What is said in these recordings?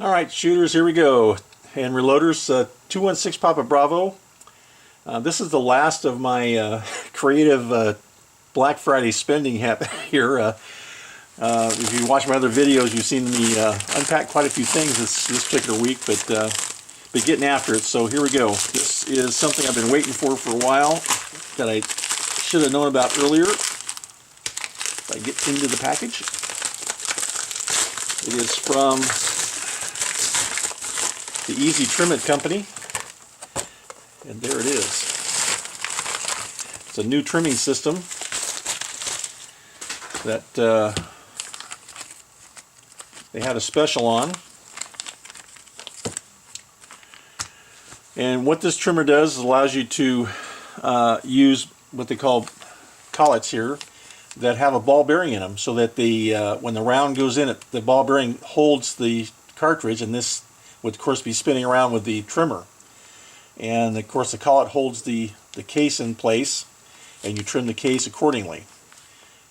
All right, shooters, here we go. And reloaders, 216 Papa Bravo. This is the last of my creative Black Friday spending here. If you watch my other videos, you've seen me unpack quite a few things this particular week, but getting after it. So here we go. This is something I've been waiting for a while that I should have known about earlier. If I get into the package, it is from the Easy Trim It Company, and there it is. It's a new trimming system that they had a special on. And what this trimmer does is allows you to use what they call collets here that have a ball bearing in them, so that the when the round goes in it, the ball bearing holds the cartridge, and this would of course be spinning around with the trimmer. And of course the collet holds the case in place, and you trim the case accordingly.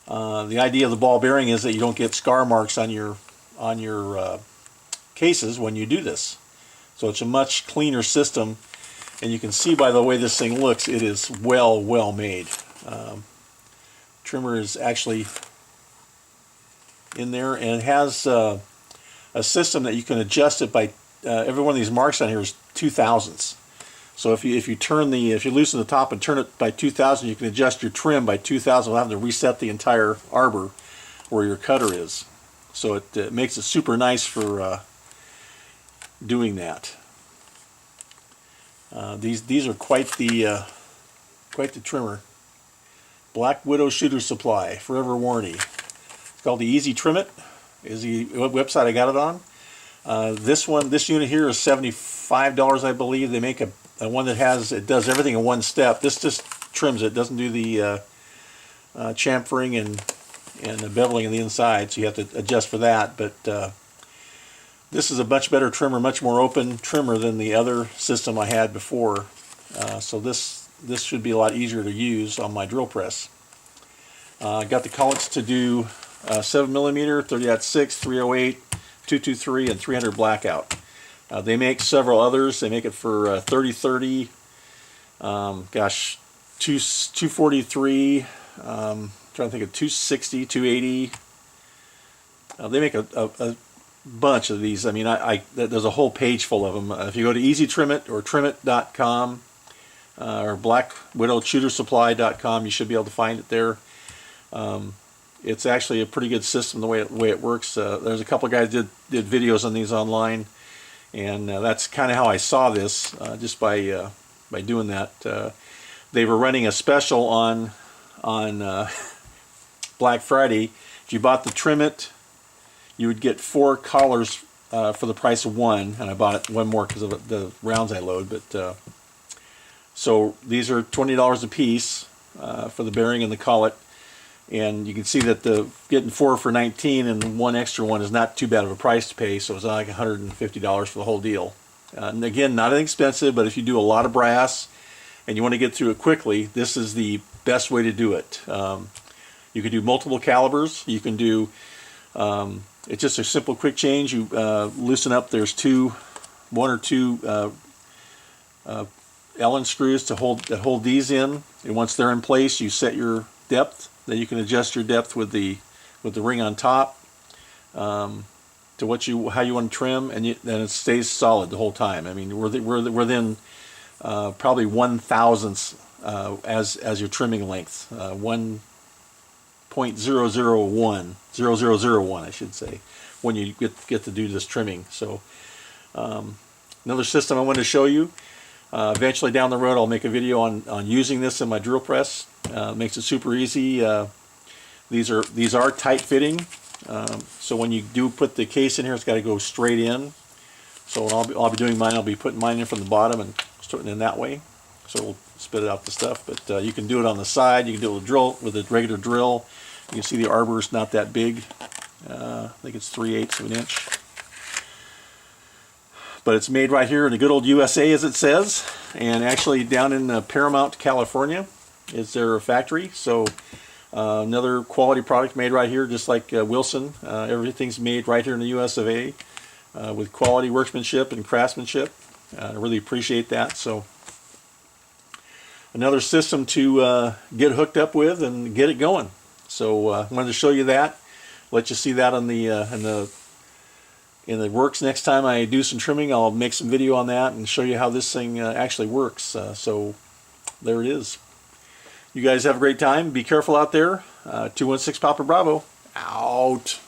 The idea of the ball bearing is that you don't get scar marks on your cases when you do this. So it's a much cleaner system, and you can see by the way this thing looks, it is well made. Trimmer is actually in there, and it has a system that you can adjust it by. Every one of these marks on here is 2/1000ths. So if you loosen the top and turn it by 2/1000, you can adjust your trim by 2/1000 without having to reset the entire arbor where your cutter is. So it makes it super nice for doing that. These are quite the trimmer. Black Widow Shooter Supply, Forever Warranty. It's called the Easy Trim It. Is the website I got it on. This unit here is $75, I believe. They make a one that does everything in one step. This just trims it. Doesn't do the chamfering and the beveling on the inside, so you have to adjust for that. But this is a much better trimmer, much more open trimmer than the other system I had before. So this should be a lot easier to use on my drill press. I got the collets to do 7mm, 30-06, 308, 223, and 300 blackout. They make several others. They make it for 30-30, 243, trying to think of 260, 280. They make a bunch of these. I mean, there's a whole page full of them. If you go to Easy Trim It or trimit.com or blackwidowshootersupply.com, you should be able to find it there. It's actually a pretty good system the way it works. There's a couple of guys did videos on these online, and that's kind of how I saw this, just by doing that. They were running a special on Black Friday. If you bought the Trim It, you would get 4 collars for the price of 1, and I bought one more because of the rounds I load. But so these are $20 a piece for the bearing and the collet. And you can see that getting 4 for $19 and 1 extra one is not too bad of a price to pay. So it's like $150 for the whole deal. And again, not inexpensive, but if you do a lot of brass and you want to get through it quickly, this is the best way to do it. You can do multiple calibers. You can do it's just a simple quick change. You loosen up. There's 1 or 2 Allen screws that hold these in, and once they're in place, you set your depth. Then you can adjust your depth with the ring on top to how you want to trim, and then it stays solid the whole time. I mean, we're within probably 1/1000th as your trimming length, 1.0001, I should say, when you get to do this trimming. So another system I wanted to show you. Eventually down the road I'll make a video on using this in my drill press. Makes it super easy. These are tight fitting, so when you do put the case in here, it's got to go straight in. So when I'll be doing mine, I'll be putting mine in from the bottom and starting in that way, so it'll spit out the stuff. But you can do it on the side. You can do it with a regular drill. You can see the arbor is not that big. I think it's 3/8 of an inch. But it's made right here in the good old USA, as it says, and actually down in Paramount, California is their factory. So another quality product made right here, just like Wilson. Everything's made right here in the US of A. with quality workmanship and craftsmanship. I really appreciate that. So another system to get hooked up with and get it going. So I wanted to show you that, let you see that on the in the works. Next time I do some trimming, I'll make some video on that and show you how this thing actually works. So there it is. You guys have a great time. Be careful out there. 216 Papa Bravo out.